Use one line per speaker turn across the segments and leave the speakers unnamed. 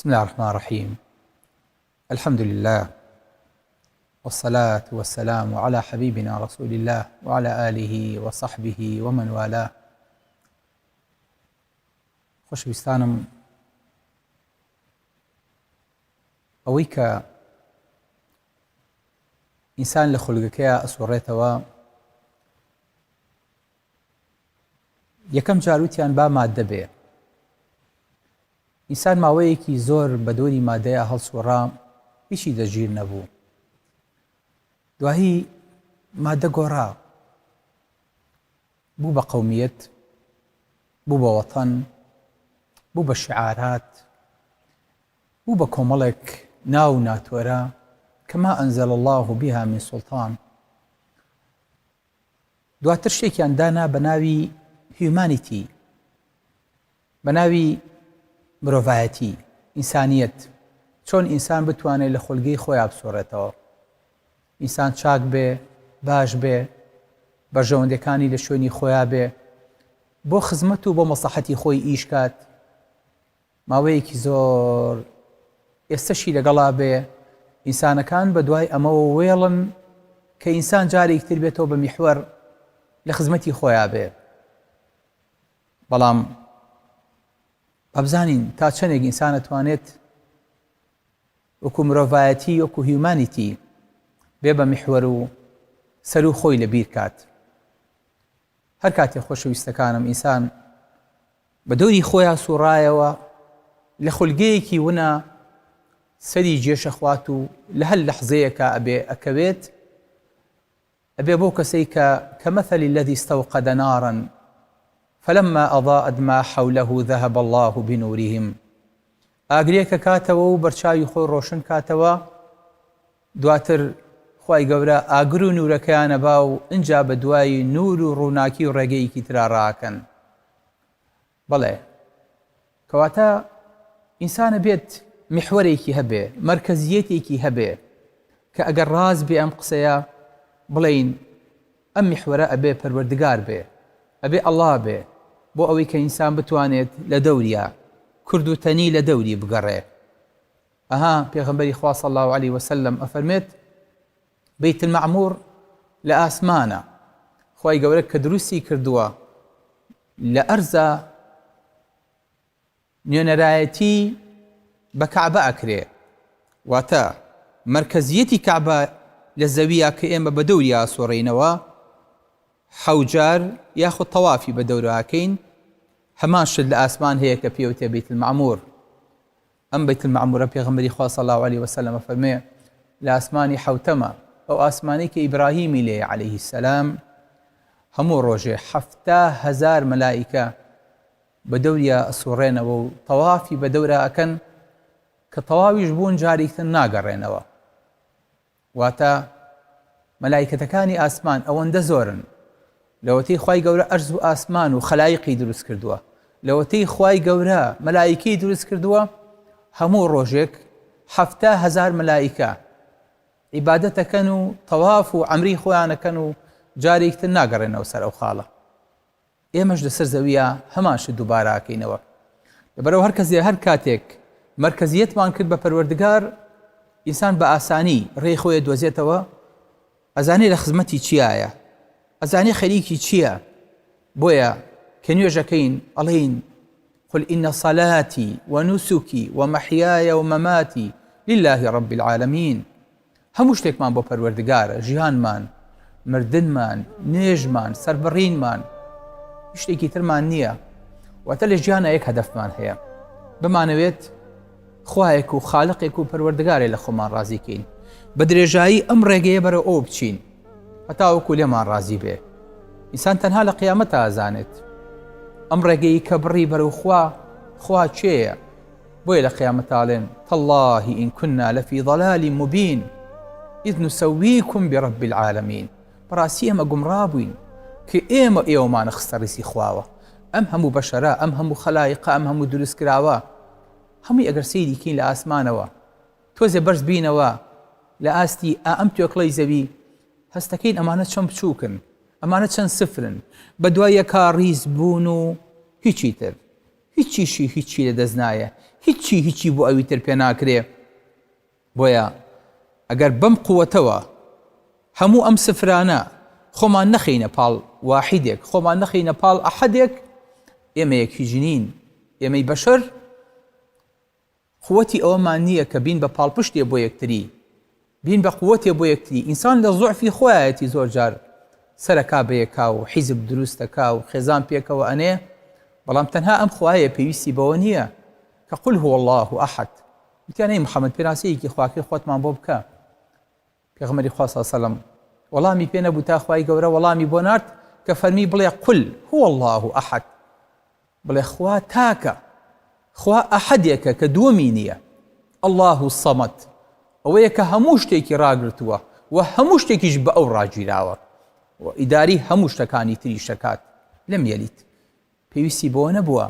بسم الله الرحمن الرحيم. الحمد لله والصلاة والسلام على حبيبنا رسول الله وعلى آله وصحبه ومن والاه. خۆشەویستانم، ئەوەی کە ئینسان لە خولگەکەیە ئەسوڕێتەوە یەکەم جاروتیان با مادە بێ. ئینسان ماوەیەکی زۆر بە دۆری مادەیە هەڵسوڕا، هیچی دەگیر نەبوو. دوایی مادە گۆڕا، بوو بە قەومیەت، بوو بە وەتەن، بوو بە شعارات، بوو بە کۆمەڵێک ناو ناتوەرە کەما ئەنزەل الله بها من سوڵتان. دواتر شتێکیان دانا بە ناوی هیومانیتی، بە ناوی مرۆڤایەتی، ئینسانیەت. چۆن ئینسان بتوانێت لە خولگەی خۆیان بسۆڕێتەوە، ئینسان چاک بێ، باش بێ، بەرژەوەندەکانی لە شوێنی خۆیان بێ، بۆ خزمەت و بۆ مەسلحەتی خۆی ئیشکات. ماوەیەکی زۆر ئێستەشی لەگەڵا بێ. ئینسانەکان بە دوای ئەمەوە وێڵن کە ئینسان جارێکتر بێتەوە بە میحوەر لە خزمەتی خۆیان بێ. بەڵام ئەبزانین تا چەندێک ئینسان ئەتوانێت وەکو مرۆڤایەتی، وەکو هیومانیتی بێ بە میحوەر و سەر و خۆی لەبیر کات. هەر کاتێک خۆشەویستەکانم ئینسان بە دۆری خۆیان سوڕایەوە، لە خولگەیەکی ونە سەری جێشە خوات و لە هەر لەحزەیەکە ئەبێ ئەکەوێت، ئەبێ بۆ کەسەی کە كمثل الذي استوقد نارا فلما أضاءت ما حوله ذهب الله بنورهم. ئاگرێکە کاتەوە و بەرچاوی خۆی ڕۆشن کاتەوە، دواتر خوای گەورە ئاگر و نورەکەیانە با و ئینجا بە دوای نور و ڕووناکی و ڕێگەیەکی ترا ڕاکەن. بەڵێ کەواتە ئینسانە بێت میحوەرێکی هەبێ، مەرکەزیەتێکی هەبێ کە ئەگەر ڕاز بێ ئەم قسەیە بڵێین ئەم میحوەرە ئەبێ پەروەردگار بێ، ئەبێ ئەڵڵا بێ، بۆ ئەوەی کە ئینسان بتوانێت لە دەوریە کورد و تەنی لە دەوری بگەڕێ. ئەها پێغەمبەری خوا صلی الله علیه وسلم ئەفەرمێت بەیت المەعموور لە ئاسمانە خوای گەورە کە دروستی کردووە لە ئەرزە نوێنەرایەتی بە کەعبە ئەکرێ، واتە مەرکەزیەتی کەعبە لە زەویە کە ئێمە بە دەوری ئاسۆڕینەوە، حەوجار یاخود تەوافی بە دەورەکەین، هەمان شت لە ئاسمان هەیە کە پێوتێ بەیت المەعموور. ئەم بەیت المەعموورە پێغەمبەری خوا صلی الله علیه وسلم فەرمێ لە ئاسمانی حەوتەمە، ئەو ئاسمانەی کە ئیبراهیمی لێ عەلەیه السەلام، هەموو ڕۆژێ 70000 مەلائیکە بە دەوریە ئەسوڕێنەوە و تەوافی بە دەورە ئەکەن کە تەواویش بوون جارێکتر ناگەڕێنەوە. واتە مەلائیکەتەکانی ئاسمان ئەوەندە زۆرن، لەوەتەی خوای گەورە ئەرز و ئاسمان و خەلایقی دروست کردووە، لەوەتەی خوای گەورە مەلائیکەی دروست کردووە، هەموو ڕۆژێک 70000 مەلائیکە عیبادەتەکەن و تەواف و عەمری خۆیانەکەن و جارێکتر ناگەڕێنەوە سەر ئەو خاڵە. ئێمەش لەسەر زەویە هەمان شت دووبارە ئەکەینەوە. لەبەرەوە هەر کاتێک مەرکەزیەتمان کرد بە پەروەردگار، ئینسان بە ئاسانی ڕێی خۆی دۆزێتەوە، ئەزانێ لە خزمەتی چیایە، ئەزانێ خەریکی چییە. بۆیە کە نوێژەکەین ئەڵێین قل إن صلاتي ونسكي ومحياي ومماتي لله رب العالمين. هەموو شتێکمان بۆ پەروەردگارە، ژیانمان، مردنمان، نوێژمان، سەربڕینمان، شتێکی ترمان نییە. واتە لە ژیانە یەک هەدەفمان هەیە، بمانەوێت خوایەک و خالقێک و پەروەردگارێک لە خۆمان ڕازیکەین، بە درێژایی ئەم ڕێگەیە بەرەو ئەو بچین هەتا وەکو لێمان ڕازی بێ. ئینسان تەنها لە قیامەتە ئازانێت ئەم ڕێگەی کە بڕی بەرەو خوا چێیە. بۆیە لە قیامەتاڵێن تالله إن كنا لفي ضلال مبين إذ نسويكم برب العالمين. بەڕاستی ئێمە گومڕا بووین کە ئێوەمانە خستە ڕیسی خواوە. ئەم هەموو بەشەرە، ئەم هەموو خەلایقە، ئەم هەموو دروستکراوە، هەمووی ئەگەر سەیریکەین لە ئاسمانەوە، تۆزێ بەرز بینەوە لە ئاستی ئەم توێکڵەی زەوی، هەستەکەین ئەمانە چەند بچووکن، ئەمانە چەند سفرن، بە دوای یەکا ڕیز بوون و هیچی تر هیچی لە دەست نایە، هیچی بۆ ئەوی تر پێ ناکرێ. بۆیە ئەگەر بەم قووەتەوە هەموو ئەم سفرانە خۆمان نەخینە پاڵ واحیدێک، خۆمان نەخینە پاڵ ئەحەدێک، ئێمە یەکیژ نین، ئێمەی بەشەر قووەتی ئەوەمان نییە کە بین بە پاڵپشتێ بۆ یەکتری، بین بە قووەتێ بۆ یەکتری. ئینسان لە زوعفی خۆیەتی زۆر جار سەرەکا بە یەکا و حیزب دروستەکا و خێزان پێکەوە ئەنێ، بەڵام تەنها ئەم خوایە پێویستی بەوە نییە کە قل هو الله ئەحەد. وتیانەی محەممەد پێناسەیەکی خواکەی خۆتمان بۆ بکە. پێغەمبەری خوا صلی الله علیه وسلم وەڵامی پێ نەبوو تا خوای گەورە وەڵامی بۆ نارد کە فەرمی بڵێ قل هو الله ئەحەد، بڵێ خوا تاکە، خوا ئەحەدێکە کە دووەمی نییە. الله الصەمەد ئەوەیە کە هەموو شتێکی ڕاگرتووە و هەموو شتێکیش بە ئەو ڕاگیراوە و ئیداری هەموو شتەکانی تری شەکات. لەم یەلیت پێویستی بەوە نەبووە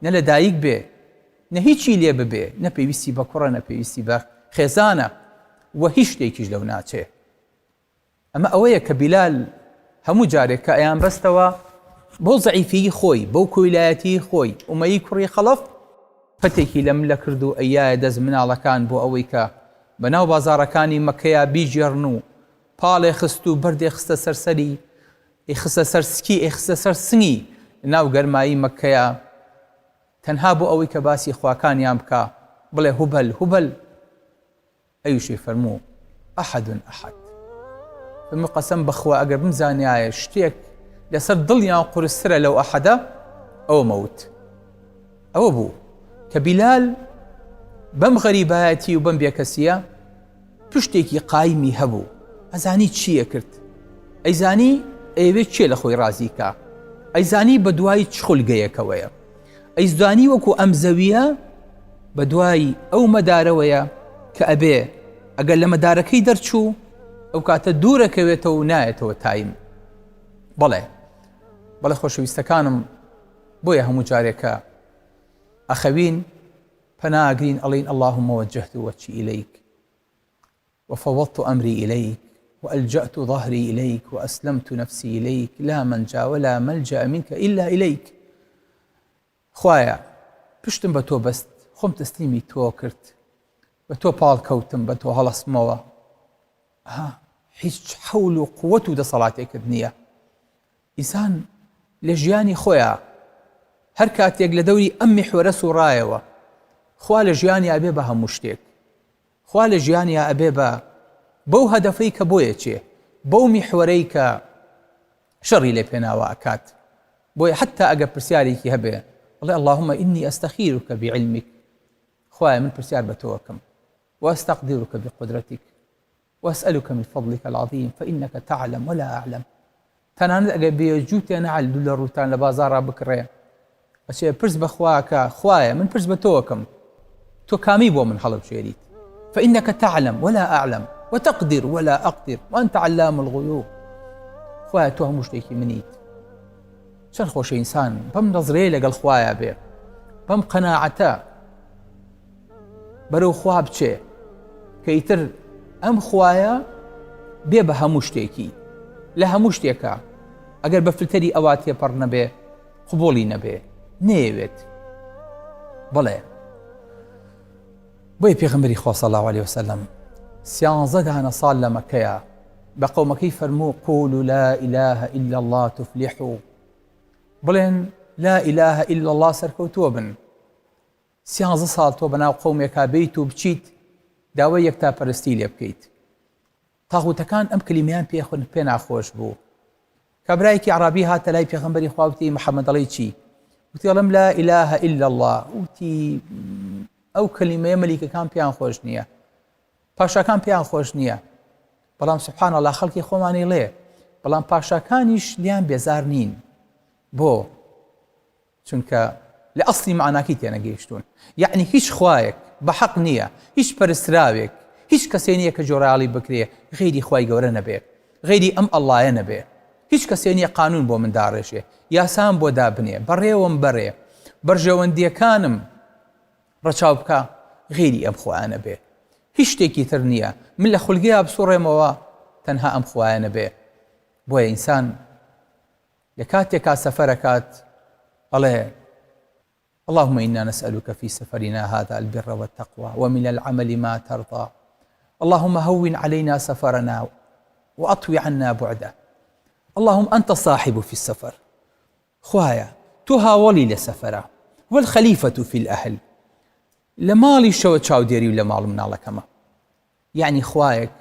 نە لە دایک بێ، نە هیچی لێ ببێ، نە پێویستی بە کوڕە، نە پێویستی بە خێزانە و هیچ شتێکیش لەو ناچێ. ئەمە ئەوەیە کە بیلال هەموو جارێک کە ئەیان بەستەوە بۆ زەعیفی خۆی، بەو کۆیلایەتی خۆی، ئومەیی کوڕی خەڵەف پەتێکی لەم لە کرد و ئەیایە دەست مناڵەکان بۆ ئەوەی کە بەناو بازاڕەکانی مەکەیە بیژێڕن و پاڵێ خست و بەردێ خستە سەرسەری، خستە سەر سکی، خستە سەر سنگی ناو گەرمایی مەکەیە، تەنها بۆ ئەوەی کە باسی خواکانیان بکە، بڵێ هوبەل هوبەل. ئەویشی فەرموو ئەحەد ئەحەد، فەرموو قەسەم بەخوا ئەگەر بمزانایە شتێک لەسەر دڵیان قورسترە لەو ئەحەدە ئەوە مەوت. ئەوە بوو کە بیلال بەم غەریبایەتی و بەم بێکەسیە پشتێکی قایمی هەبوو، ئەزانی چییە کرد، ئەیزانی ئەوێت چێ لە خۆی ڕازیکە، ئەیزانی بە دوای چ خولگەیەکەوەیە، ئەیزانی وەکو ئەم زەویە بە دوای ئەو مەدارەوەیە کە ئەبێ ئەگەر لە مەدارەکەی دەرچوو ئەو کاتە دوورەکەوێتەوە و نایەتەوە تایم. بەڵێ خۆشەویستەکانم، بۆیە هەموو جارێکە ئەخەوین پەناگرین ئەڵین اللهم وجهت وجهي إليك وفوضت أمري إليك وألجأت ظهري إليك وأسلمت نفسي إليك لا منجا ولا ملجأ منك إلا إليك. خوایا پشتم بە تۆ بەست، خۆم تەسلیمی تۆ کرد، بە تۆ پاڵ کەوتم، بە تۆ هەڵەسمەوە. هیچ حەول و قووەت و دەسەڵاتێکت نییە. ئینسان لە ژیانی خۆیە هەر کاتێک لە دەوری ئەم میحوەرە سوڕایەوە، خوا لە ژیانی ئەبێ بە هەموو شتێک، خوا لە ژیانی ئەبێ بە بەو هەدەفەی کە بۆیە چێ، بەو میحوەرەی کە شەڕی لێ پێناوە ئەکات. بۆیە حتا ئەگەر پرسیارێکی هەبێ بڵێ اللهم إني أستخيرك بعلمك، خوایا من پرسیار بە تۆکەم، وأستقدرك بقدرتك وأسألك من فضلك العظيم فإنك تعلم ولا أعلم. تەنانەت ئەگەر بێجوو تێنەعەل دوو لە ڕووتان لە بازاڕا بکڕێ، ئەچێ پرس بە خواکە خوایا من پرس بە تۆکەم، تۆ کامی بۆ من هەڵبژێریت، فإنك تعلم ولا أعلم وتقدر ولا أقدر وأنت علام الغيوب. خوایا تۆ هەموو شتێکی منیت. چەند خۆشە ئینسان بەم نەزرەیە لەگەڵ خوایا بێ، بەم قەناعەتە بەرەو خوا بچێ کە ئیتر ئەم خوایە بێ بە هەموو شتێکی، لە هەموو شتێکە ئەگەر بە فلتەری ئەوا تێپەڕ نەبێ قبوڵی نەبێ نێوێت. بڵێ بۆیە پێغەمبەری خوا صلی الله علیه وسلم 13 دانە ساڵ لە مەکەیە بە قەومەکەی فەرموو قولوا لا إله إلا الله تفلحوا، بڵێن لا إله إلا الله سەرکەوتووە بن. 13 ساڵ تۆ بەناو قەومێکا بیت و بچیت داوای یەکتاپەرستی لێ بکەیت. تاغوتەکان ئەم کلیمەیان پێ ناخۆش بوو. کابرایەکی عەرابی هاتە لای پێغەمبەری خوا وتی محەممەد دەڵێی چی؟ وتی ئەڵێم لا إله إلا الله. وتی ئەو کلیمەیە مەلیکەکان پێیان خۆش نییە، پاشاکان پێیان خۆش نییە، بەڵام سوبحان الله خەڵکی خۆمانی لێ، بەڵام پاشاکانیش لیان بێزار نین. بۆ چونکە لە ئەسڵی معناکەی تێنەگەیشتون، یعنی هیچ خوایەک بە حەق نییە، هیچ پەرستراوێک، هیچ کەسێ نییە کە جۆراڵی بکرێ غەیری خوای گەورە نەبێ، غەیری ئەم ئەڵڵایە نەبێ، هیچ کەسێ نییە قانون بۆ من داڕێژێ، یاسام بۆ دابنێ، بەڕێوەم بەڕێ، بەرژەوەندیەکانم ڕەچاو بکە، غەیری ئەم خوایە نەبێ، هیچ شتێکی تر نییە، من لە خولگەیە بسوڕێمەوە تەنها ئەم خوایە نەبێ. بۆیە ئینسان لە کاتێکا سەفەرەکات ئەڵێ اللهم إنا نسألك في سفرنا هذا البر والتقوى ومن العمل ما ترضى. اللهم هون علينا سفرنا وأطوي عنا بعده. اللهم أنت صاحب في السفر، خوايا تهاولي لسفرة والخليفة في الأهل لمالي شو تشاوديري ولا مال من الله كما يعني خوايك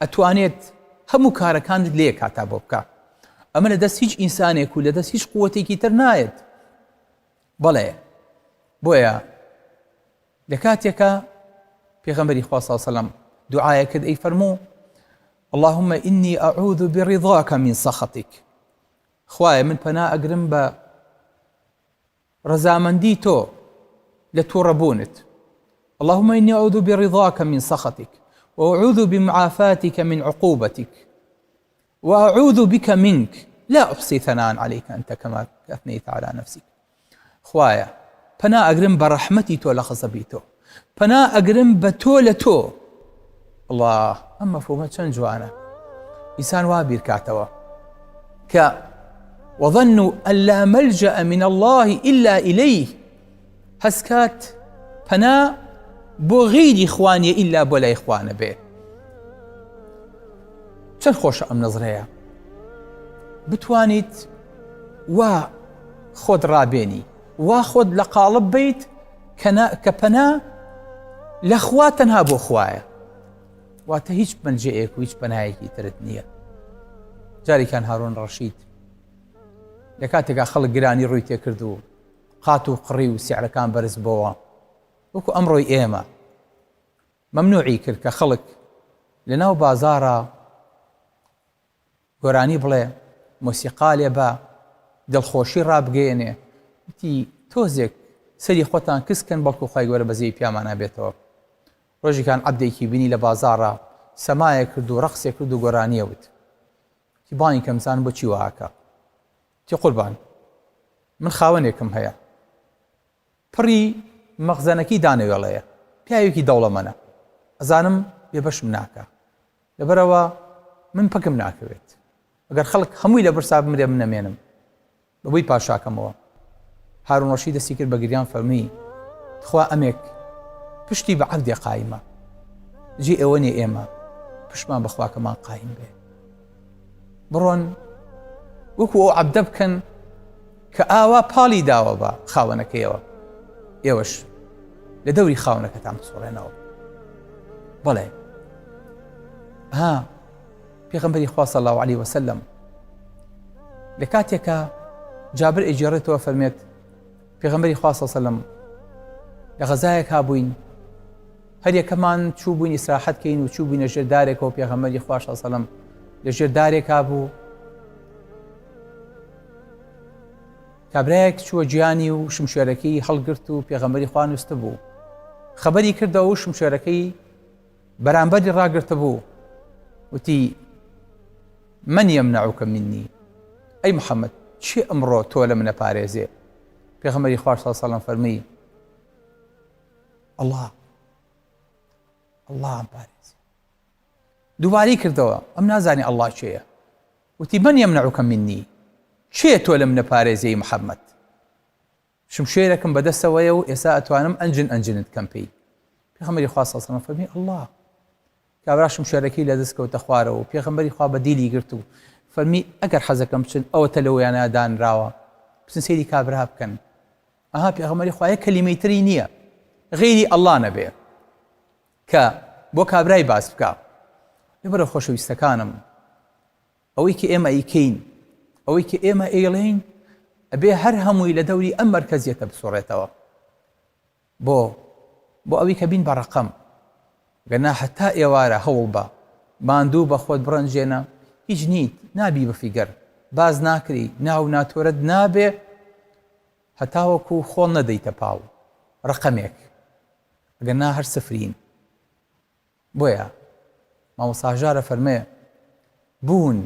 أتوانيت هم كاركان ليك عتابوبك أما لدس هيج إنسانك ولدس هيج قوتي ترنايد بلى بويا لكاتيك في غمري خواه صلى الله عليه وسلم دعايك أي فرمو اللهم إني أعوذ برضاك من سخطك. خوايا من پنا أقرم با رزامندي تو لتوربونت. اللهم إني أعوذ برضاك من سخطك وأعوذ بمعافاتك من عقوبتك وأعوذ بك منك لا أحصي ثناء عليك أنت كما أثنيت على نفسك. خوايا پنا أقرم برحمتي تو لغضبي تو، پنا أقرم بتو لتو. الله أما فوما چەند جوانە ئینسان وا بیرکاتەوە کە وظنوا أن لا ملجأ من الله إلا إليه هەسکات پەنا بۆ غیری خوانیە ئیلا بۆ لای خوانە بێ. چەند خۆشە ئەم نەزرەیە بتوانیت وا خۆت ڕابێنی وا خۆت لە قاڵب بیت کە پەنا لە خوا تەنها بۆ خوایە واتە هیچ مەلجەیەک و هیچ پەنایەکی ترت نییە. جارێکیان هارون ڕەشید لە کاتێکا خەڵک گرانی ڕووی تێکرد و قات و قڕی و سیعرەکان بەرز بۆەوە وەکو ئەمڕۆی ئێمە مەمنوعی کرد کە خەڵک لەناو بازارە گۆرانی بڵێ مۆسیقا لێ بە دڵخۆشی ڕابگەێنێ وتی تۆزێک سەری خۆتان کەسکەن بەڵکو خوای گەورە بەزەی پیامان نابێتەوە. ڕۆژێکان عەبدێکی بینی لە بازارە سەمایە کرد و ڕەقسێ کرد و گۆرانیە وت تی بانی کەمزان بۆ چی وهاکە تی قوربان من خاوەنێکم هەیە پڕی مەخزەنەکەی دانەوێڵەیە پیاوێکی دەوڵەمەنە ئەزانم بێبەشم ناکە لەبەرەوە من پەکم ناکەوێت ئەگەر خەڵک هەمووی لە برسا بمرێ من نەمێنم بەبووی پاشاکەمەوە. هارون ڕەشید دەستی کرد بە گریان فەرمی خوا ئەمێک پشتی بە عەبدێ قایمە جێ ئێوە نێ ئێمە پشتمان بەخواکەمان قایم بێ بڕۆن وەکو ئەو عەبدە بکەن کە ئاوا پاڵی داوە بە خاوەنەکەیەوە ئێوەش لە دەوری خاوەنەکەتان بسوڕێنەوە. بەڵێ پێغەمبەری خوا صلی الله عەلەیه وسەلەم لە کاتێکە جابر ئەیگێڕێتەوە فەرمێت پێغەمبەری خوا صلی الله عەلەیه وسەلەم لە غەزایەک هابووین هەر یەکەمان چوو بووین ئیسراحەت کەین و چوو بووینە ژێر دارێکەوە پێغەمبەری خوا صلی الله عەلەیه وسەلەم لە ژێر دارێک هابوو کابرایەک چووە گیانی و شمشێرەکەی هەڵگرت و پێغەمبەری خوا نووسە بوو خەبەری کردەوە و شمشێرەکەی بەرامبەری ڕاگرتە بوو وتی من يمنعك مني ئەی محەممەد چی ئەمڕۆ تۆ لە منە پارێزێ. پێغەمبەری خوا صلی الله عەلەیه وسەلەم فەرمی الله ئەم پارێزێ. دووبارەی کردەوە ئەم نازانی ئەڵڵا چێیە وتی من يمنعك مني چێ تۆ لە منە پارێزەی محەممەد شمشێرەکەم بەدەستەوەیە و ئێستا ئەتوانم ئەنجنت کەم پێی. پێغەمبەری خوا صلی الله عەلەیه وسەلەم فەرمی الله کابرا شمشێرەکەی لە دەست کەوتە خوارەوە و پێغەمبەری خوا بە دیلی گرت و فەرمی ئەگەر حەزەکەم بچن ئەوە تەلەوەیانە دانراوە بچن سەیری کابرا بکەن. پێغەمبەری خوا یەک کەلیمەی تری نییە غەیری ئەڵڵا نەبێ کە بۆ کابرای باس بکە. لەبەرە خۆشەویستەکانم ئەوەی کە ئێمە ئەیکەین ئەوەی کە ئێمە ئێڵێین ئەبێ هەر هەمووی لە دەوری ئەم مەرکەزیەتە بسوڕێتەوە بۆ ئەوەی کە بین بە ڕەقەم گەنا هەتا ئێوارە هەوڵ بە ماندوو بە خۆت بڕەنجێنە هیچ نیت نابی بە فیگەر باز ناکری ناو ناتۆرت نابێ هەتاوەکو خۆڵ نەدەیتە پاو ڕەقەمێک گەنا هەر سفرین. بۆیە مامۆستاژارە فەرمێ بوون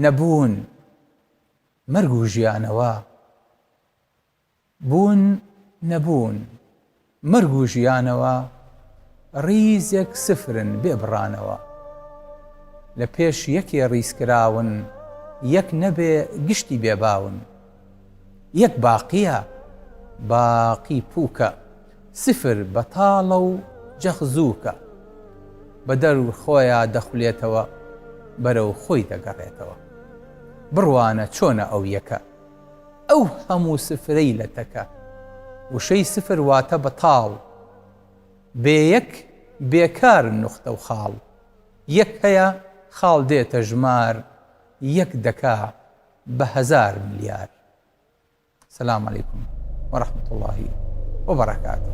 نەبوون مەرگ و ژیانەوە بوون نەبوون مەرگ و ژیانەوە ڕیزێک سفرن بێ بڕانەوە لە پێش یەکێ ڕیزکراون یەک نەبێ گشتی بێباون یەک باقیە باقی پووکە سفر بەتاڵە و جەخزووکە بە دەر خۆیان دەخولێتەوە بەرەو خۆی دەگەڕێتەوە بڕوانە چۆنە ئەو یەکە ئەو هەموو سفرەی لە تەکە وشەی سفر واتە بەتاڵ بێیەک بێکار نوختە و خاڵ یەک هەیە خاڵ دێتە ژمار یەک دەکا بە 1000 ملیار. سلام علیکم ورحمة الله وبركاته.